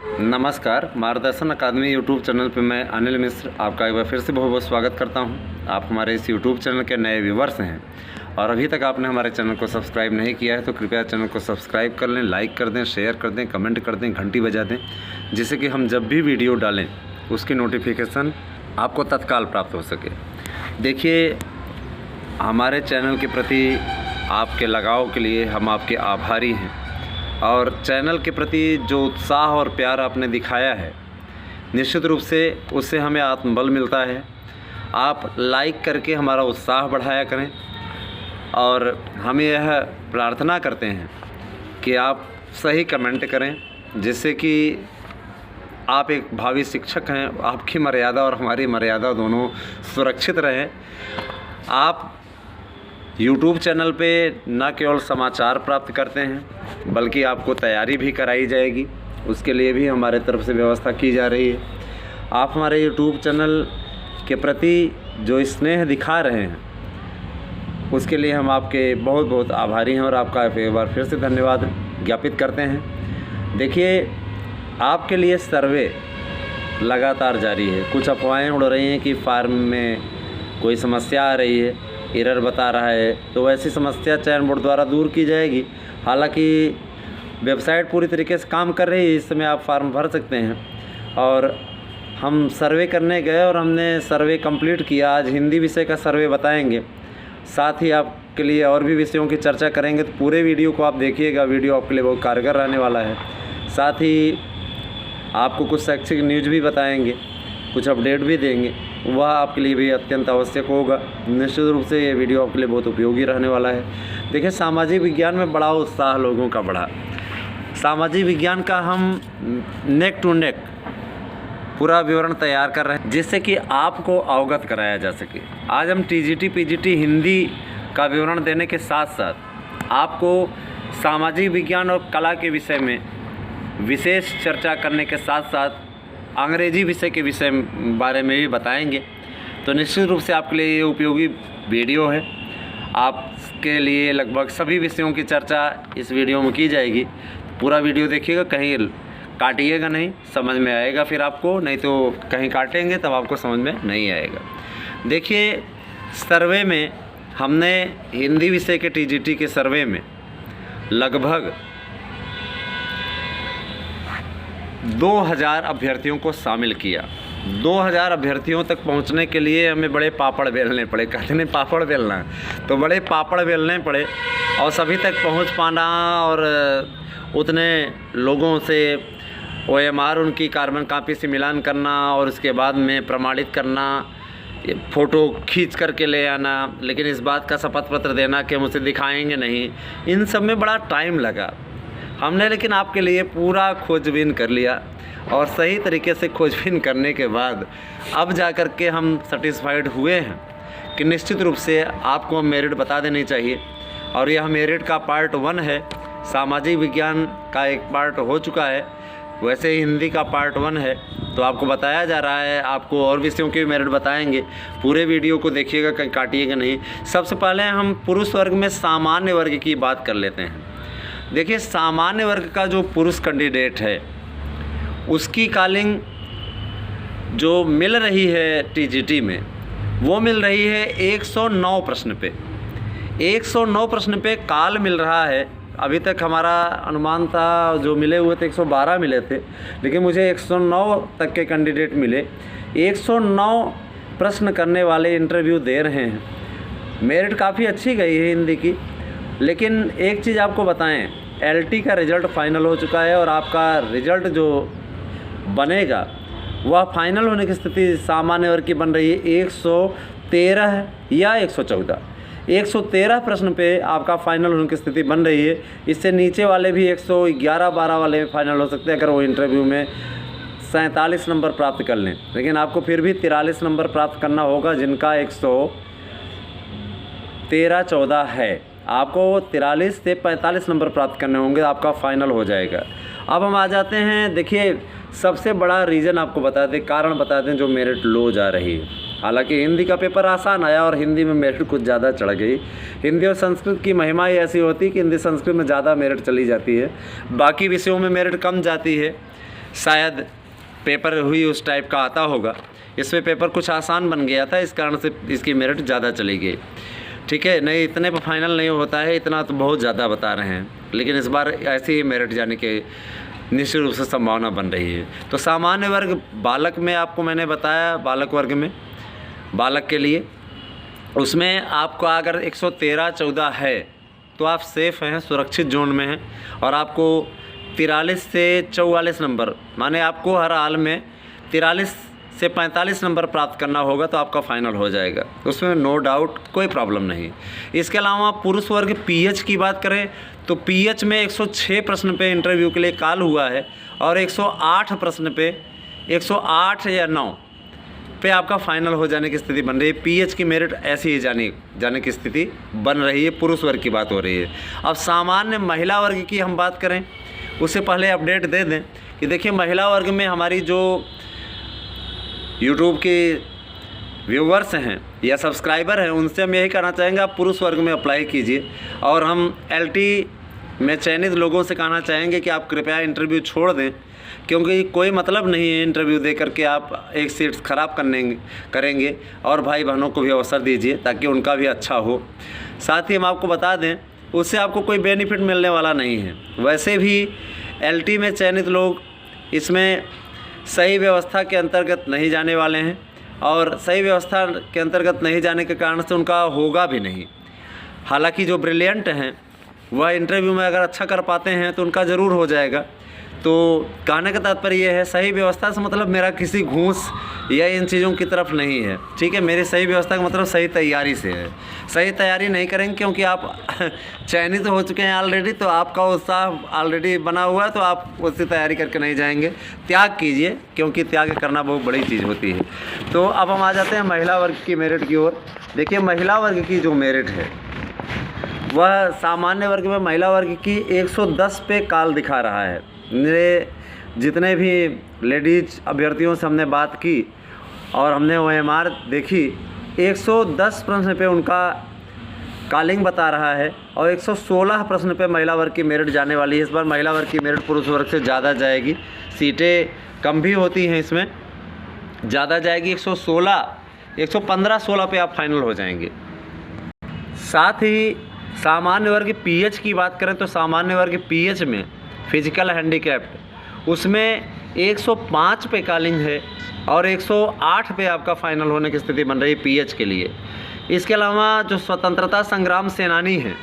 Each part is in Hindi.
नमस्कार, मार्गदर्शन अकादमी यूट्यूब चैनल पे मैं अनिल मिश्र आपका एक बार फिर से बहुत बहुत स्वागत करता हूं। आप हमारे इस यूट्यूब चैनल के नए व्यूवर्स हैं और अभी तक आपने हमारे चैनल को सब्सक्राइब नहीं किया है तो कृपया चैनल को सब्सक्राइब कर लें, लाइक कर दें, शेयर कर दें, कमेंट कर दें, घंटी बजा दें, जिससे कि हम जब भी वीडियो डालें उसकी नोटिफिकेशन आपको तत्काल प्राप्त हो सके। देखिए, हमारे चैनल के प्रति आपके लगाव के लिए हम आपके आभारी हैं और चैनल के प्रति जो उत्साह और प्यार आपने दिखाया है, निश्चित रूप से उससे हमें आत्मबल मिलता है। आप लाइक करके हमारा उत्साह बढ़ाया करें और हम यह प्रार्थना करते हैं कि आप सही कमेंट करें, जिससे कि आप एक भावी शिक्षक हैं, आपकी मर्यादा और हमारी मर्यादा दोनों सुरक्षित रहें। आप YouTube चैनल पे न केवल समाचार प्राप्त करते हैं बल्कि आपको तैयारी भी कराई जाएगी, उसके लिए भी हमारे तरफ से व्यवस्था की जा रही है। आप हमारे YouTube चैनल के प्रति जो स्नेह दिखा रहे हैं उसके लिए हम आपके बहुत बहुत आभारी हैं और आपका एक बार फिर से धन्यवाद ज्ञापित करते हैं। देखिए, आपके लिए सर्वे लगातार जारी है। कुछ अफवाहें उड़ रही हैं कि फार्म में कोई समस्या आ रही है, एरर बता रहा है, तो वैसी समस्या चयन बोर्ड द्वारा दूर की जाएगी। हालांकि वेबसाइट पूरी तरीके से काम कर रही है, इस समय आप फार्म भर सकते हैं। और हम सर्वे करने गए और हमने सर्वे कंप्लीट किया। आज हिंदी विषय का सर्वे बताएंगे, साथ ही आपके लिए और भी विषयों की चर्चा करेंगे, तो पूरे वीडियो को आप देखिएगा। वीडियो आपके लिए बहुत कारगर रहने वाला है। साथ ही आपको कुछ शैक्षिक न्यूज़ भी बताएंगे, कुछ अपडेट भी देंगे, वह आपके लिए भी अत्यंत आवश्यक होगा। निश्चित रूप से ये वीडियो आपके लिए बहुत उपयोगी रहने वाला है। देखिए, सामाजिक विज्ञान में बड़ा उत्साह लोगों का बढ़ा। सामाजिक विज्ञान का हम नेक टू नेक पूरा विवरण तैयार कर रहे हैं, जिससे कि आपको अवगत कराया जा सके। आज हम TGT PGT हिंदी का विवरण देने के साथ साथ आपको सामाजिक विज्ञान और कला के विषय में विशेष चर्चा करने के साथ साथ अंग्रेजी विषय के विषय बारे में भी बताएंगे। तो निश्चित रूप से आपके लिए ये उपयोगी वीडियो है। आपके लिए लगभग सभी विषयों की चर्चा इस वीडियो में की जाएगी। पूरा वीडियो देखिएगा, कहीं काटिएगा नहीं, समझ में आएगा फिर आपको, नहीं तो कहीं काटेंगे तब आपको समझ में नहीं आएगा। देखिए, सर्वे में हमने हिंदी विषय के TGT के सर्वे में लगभग 2000 अभ्यर्थियों को शामिल किया। 2000 अभ्यर्थियों तक पहुंचने के लिए हमें बड़े पापड़ बेलने पड़े। कहते नहीं पापड़ बेलना, तो बड़े पापड़ बेलने पड़े और सभी तक पहुंच पाना और उतने लोगों से OMR उनकी कार्बन कापी से मिलान करना और उसके बाद में प्रमाणित करना, फ़ोटो खींच करके ले आना, लेकिन इस बात का शपथ पत्र देना कि हम उसे दिखाएंगे नहीं, इन सब में बड़ा टाइम लगा। हमने लेकिन आपके लिए पूरा खोजबीन कर लिया और सही तरीके से खोजबीन करने के बाद अब जा कर के हम सेटिस्फाइड हुए हैं कि निश्चित रूप से आपको मेरिट बता देनी चाहिए। और यह मेरिट का पार्ट 1 है। सामाजिक विज्ञान का एक पार्ट हो चुका है, वैसे ही हिंदी का पार्ट 1 है, तो आपको बताया जा रहा है। आपको और विषयों के मेरिट बताएंगे। पूरे वीडियो को देखिएगा, कहीं काटिएगा नहीं। सबसे पहले हम पुरुष वर्ग में सामान्य वर्ग की बात कर लेते हैं। देखिए, सामान्य वर्ग का जो पुरुष कैंडिडेट है उसकी कॉलिंग जो मिल रही है TGT में, वो मिल रही है 109 प्रश्न पे। 109 प्रश्न पे कॉल मिल रहा है। अभी तक हमारा अनुमान था, जो मिले हुए थे 112 मिले थे, लेकिन मुझे 109 तक के कैंडिडेट मिले। 109 प्रश्न करने वाले इंटरव्यू दे रहे हैं। मेरिट काफ़ी अच्छी गई है हिंदी की। लेकिन एक चीज़ आपको बताएं, LT का रिज़ल्ट फाइनल हो चुका है और आपका रिज़ल्ट जो बनेगा वह फाइनल होने की स्थिति सामान्य वर्ग की बन रही है 113 या 114। 113 प्रश्न पे आपका फाइनल होने की स्थिति बन रही है। इससे नीचे वाले भी 111-12 वाले फाइनल हो सकते हैं अगर वो इंटरव्यू में 47 नंबर प्राप्त कर लें। लेकिन आपको फिर भी 43 नंबर प्राप्त करना होगा, जिनका 113-14 है। आपको 43 से 45 नंबर प्राप्त करने होंगे, आपका फाइनल हो जाएगा। अब हम आ जाते हैं, देखिए सबसे बड़ा रीज़न आपको बता दें, कारण बता दें जो मेरिट लो जा रही है। हालांकि हिंदी का पेपर आसान आया और हिंदी में मेरिट कुछ ज़्यादा चढ़ गई। हिंदी और संस्कृत की महिमा ही ऐसी होती है कि हिंदी संस्कृत में ज़्यादा मेरिट चली जाती है, बाकी विषयों में मेरिट कम जाती है। शायद पेपर हुई उस टाइप का आता होगा। इसमें पेपर कुछ आसान बन गया था, इस कारण से इसकी मेरिट ज़्यादा चली गई। ठीक है, नहीं इतने पर फाइनल नहीं होता है, इतना तो बहुत ज़्यादा बता रहे हैं, लेकिन इस बार ऐसे ही मेरिट जाने के निश्चित रूप से संभावना बन रही है। तो सामान्य वर्ग बालक में आपको मैंने बताया, बालक वर्ग में बालक के लिए उसमें आपको अगर 113-14 है तो आप सेफ़ हैं, सुरक्षित जोन में हैं। और आपको 43 से 44 नंबर, माने आपको हर हाल में 43 से 45 नंबर प्राप्त करना होगा तो आपका फाइनल हो जाएगा, उसमें नो डाउट, कोई प्रॉब्लम नहीं। इसके अलावा पुरुष वर्ग पीएच की बात करें तो पीएच में 106 प्रश्न पे इंटरव्यू के लिए कॉल हुआ है और 108 प्रश्न पे 108 या 9 पे आपका फाइनल हो जाने की स्थिति बन रही है। पीएच की मेरिट ऐसी ही जाने की स्थिति बन रही है। पुरुष वर्ग की बात हो रही है। अब सामान्य महिला वर्ग की हम बात करें, उससे पहले अपडेट दे दें कि देखिए महिला वर्ग में हमारी जो यूट्यूब के व्यूवर्स हैं या सब्सक्राइबर हैं उनसे हम यही कहना चाहेंगे आप पुरुष वर्ग में अप्लाई कीजिए। और हम एलटी में चयनित लोगों से कहना चाहेंगे कि आप कृपया इंटरव्यू छोड़ दें, क्योंकि कोई मतलब नहीं है इंटरव्यू दे करके आप एक सीट ख़राब करेंगे। और भाई बहनों को भी अवसर दीजिए ताकि उनका भी अच्छा हो। साथ ही हम आपको बता दें उससे आपको कोई बेनिफिट मिलने वाला नहीं है। वैसे भी एलटी में चयनित लोग इसमें सही व्यवस्था के अंतर्गत नहीं जाने वाले हैं और सही व्यवस्था के अंतर्गत नहीं जाने के कारण से उनका होगा भी नहीं। हालांकि जो ब्रिलियंट हैं वह इंटरव्यू में अगर अच्छा कर पाते हैं तो उनका ज़रूर हो जाएगा। तो कहने का तात्पर्य यह है, सही व्यवस्था से मतलब मेरा किसी घूस या इन चीज़ों की तरफ नहीं है। ठीक है, मेरी सही व्यवस्था का मतलब सही तैयारी से है। सही तैयारी नहीं करेंगे क्योंकि आप चयनित हो चुके हैं ऑलरेडी, तो आपका उत्साह ऑलरेडी बना हुआ है, तो आप उससे तैयारी करके नहीं जाएंगे। त्याग कीजिए, क्योंकि त्याग करना बहुत बड़ी चीज़ होती है। तो अब हम आ जाते हैं महिला वर्ग की मेरिट की ओर। देखिए महिला वर्ग की जो मेरिट है वह सामान्य वर्ग में महिला वर्ग की 110 पे काल दिखा रहा है। मेरे जितने भी लेडीज अभ्यर्थियों से हमने बात की और हमने OMR देखी, 110 प्रश्न पे उनका कॉलिंग बता रहा है और 116 प्रश्न पे महिला वर्ग की मेरिट जाने वाली है। इस बार महिला वर्ग की मेरिट पुरुष वर्ग से ज़्यादा जाएगी, सीटें कम भी होती हैं, इसमें ज़्यादा जाएगी। 115-16 पे आप फाइनल हो जाएंगे। साथ ही सामान्य वर्ग पीएच की बात करें तो सामान्य वर्ग पीएच में फिजिकल हैंडीकैप्ड उसमें 105 पे कॉलिंग है और 108 पे आपका फाइनल होने की स्थिति बन रही है पीएच के लिए। इसके अलावा जो स्वतंत्रता संग्राम सेनानी हैं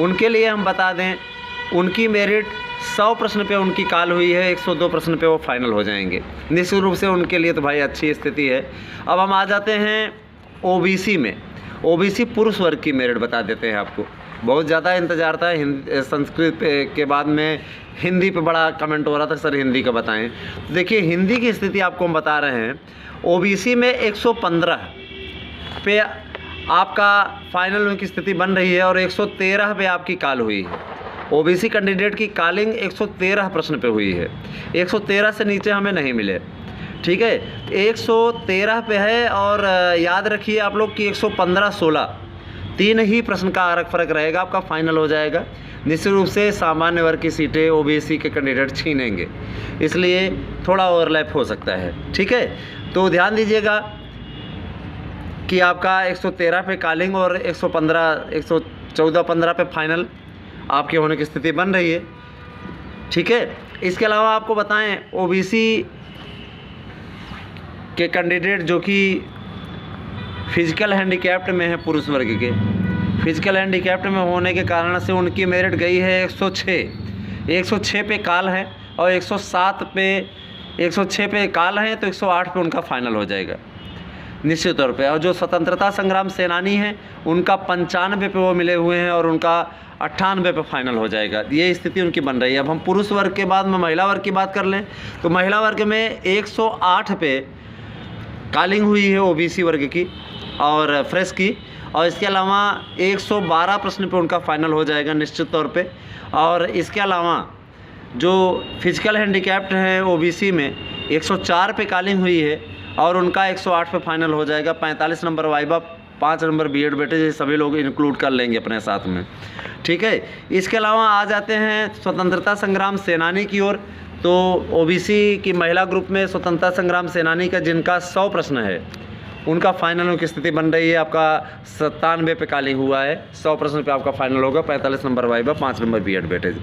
उनके लिए हम बता दें उनकी मेरिट 100 प्रश्न पे उनकी कॉल हुई है, 102 प्रश्न पे वो फाइनल हो जाएंगे। निश्चित रूप से उनके लिए तो भाई अच्छी स्थिति है। अब हम आ जाते हैं ओबीसी में। ओबीसी पुरुष वर्ग की मेरिट बता देते हैं आपको। बहुत ज़्यादा इंतजार था, संस्कृत के बाद में हिंदी पे बड़ा कमेंट हो रहा था सर हिंदी का बताएं। तो देखिए हिंदी की स्थिति आपको हम बता रहे हैं। ओबीसी में 115 पे आपका फाइनल होने की स्थिति बन रही है और 113 पे आपकी कॉल हुई है। ओबीसी कैंडिडेट की कॉलिंग 113 प्रश्न पे हुई है, 113 से नीचे हमें नहीं मिले। ठीक है, 113 पे है और याद रखिए आप लोग कि 115-16 3 ही प्रश्न का फ़र्क रहेगा, आपका फाइनल हो जाएगा। निश्चित रूप से सामान्य वर्ग की सीटें ओबीसी के कैंडिडेट छीनेंगे, इसलिए थोड़ा ओवरलैप हो सकता है। ठीक है, तो ध्यान दीजिएगा कि आपका 113 पे कॉलिंग और 114-15 पे फाइनल आपके होने की स्थिति बन रही है। ठीक है, इसके अलावा आपको बताएं ओबीसी के कैंडिडेट जो कि फिजिकल हैंडीकैप्ड में है, पुरुष वर्ग के फिजिकल हैंडीकैप्ड में होने के कारण से उनकी मेरिट गई है 106 पे कॉल है और 106 पे कॉल है तो 108 पे उनका फाइनल हो जाएगा निश्चित तौर पे। और जो स्वतंत्रता संग्राम सेनानी हैं उनका 95 पे वो मिले हुए हैं और उनका 98 पे फाइनल हो जाएगा। ये स्थिति उनकी बन रही है। अब हम पुरुष वर्ग के बाद में महिला वर्ग की बात कर लें तो महिला वर्ग में 108 पे कॉलिंग हुई है ओबीसी वर्ग की और फ्रेश की, और इसके अलावा 112 प्रश्न पे उनका फाइनल हो जाएगा निश्चित तौर पे। और इसके अलावा जो फिजिकल हैंडीकैप्ड हैं ओबीसी में 104 पे कॉलिंग हुई है और उनका 108 पे फाइनल हो जाएगा। 45 नंबर वाइबा, 5 नंबर बीएड बेटे, ये सभी लोग इंक्लूड कर लेंगे अपने साथ में। ठीक है, इसके अलावा आ जाते हैं स्वतंत्रता संग्राम सेनानी की ओर। तो ओबीसी की महिला ग्रुप में स्वतंत्रता संग्राम सेनानी का जिनका 100 प्रश्न है उनका फाइनल की स्थिति बन रही है। आपका 97 पे कालिंग हुआ है, 100 प्रश्न पे आपका फाइनल होगा। 45 number viva, 5 number BEd weightage.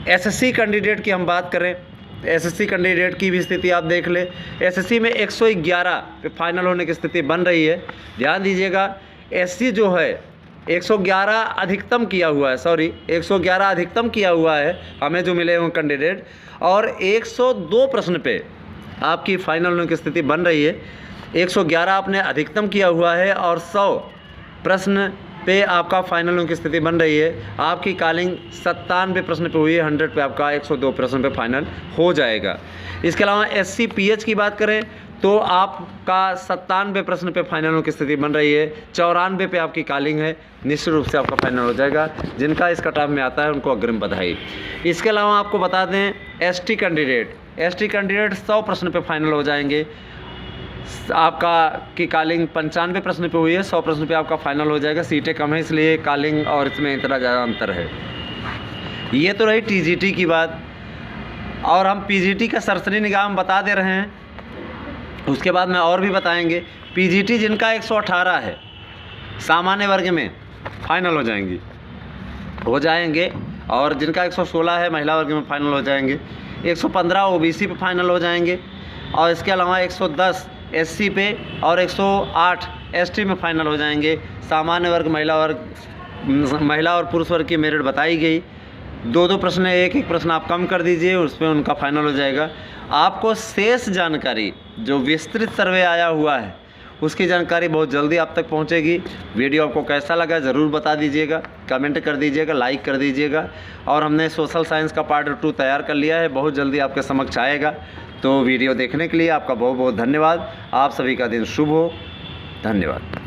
SSC candidate की हम बात करें, एसएससी कैंडिडेट की भी स्थिति आप देख ले। एसएससी में 111 पे फाइनल होने की स्थिति बन रही है। ध्यान दीजिएगा, एससी जो है 111 अधिकतम किया हुआ है, 111 अधिकतम किया हुआ है हमें जो मिले हुए कैंडिडेट, और 102 प्रश्न पे आपकी फाइनल होने की स्थिति बन रही है। 111 आपने अधिकतम किया हुआ है और 100 प्रश्न पे आपका फाइनल होने की स्थिति बन रही है। आपकी कॉलिंग 97 प्रश्न पे हुई है, 100 पे आपका 102 प्रश्न पे फाइनल हो जाएगा। इसके अलावा एससी पीएच की बात करें तो आपका 97 प्रश्न पे फाइनल होने की स्थिति बन रही है। 94 पे आपकी कॉलिंग है, निश्चित रूप से आपका फाइनल हो जाएगा। जिनका इस कट ऑफ में आता है उनको अग्रिम बधाई। इसके अलावा आपको बता दें एसटी कैंडिडेट 100 प्रश्न पे फाइनल हो जाएंगे। आपका की कॉलिंग 95 प्रश्न पे हुई है, 100 प्रश्न पे आपका फाइनल हो जाएगा। सीटें कम है इसलिए कॉलिंग और इसमें इतना ज़्यादा अंतर है। ये तो रही टीजीटी की बात, और हम पीजीटी का सरसरी निगाह हम बता दे रहे हैं, उसके बाद में और भी बताएंगे। पीजीटी जिनका 118 है सामान्य वर्ग में फाइनल हो जाएंगे, और जिनका 116 है महिला वर्ग में फाइनल हो जाएंगे। 115 ओबीसी पे फाइनल हो जाएंगे, और इसके अलावा 110 एससी पे और 108 एसटी में फाइनल हो जाएंगे। सामान्य वर्ग, महिला और पुरुष वर्ग की मेरिट बताई गई। 2 प्रश्न, एक प्रश्न आप कम कर दीजिए, उस पर उनका फाइनल हो जाएगा। आपको शेष जानकारी जो विस्तृत सर्वे आया हुआ है उसकी जानकारी बहुत जल्दी आप तक पहुंचेगी। वीडियो आपको कैसा लगा ज़रूर बता दीजिएगा, कमेंट कर दीजिएगा, लाइक कर दीजिएगा। और हमने सोशल साइंस का पार्ट 2 तैयार कर लिया है, बहुत जल्दी आपके समक्ष आएगा। तो वीडियो देखने के लिए आपका बहुत बहुत धन्यवाद। आप सभी का दिन शुभ हो। धन्यवाद।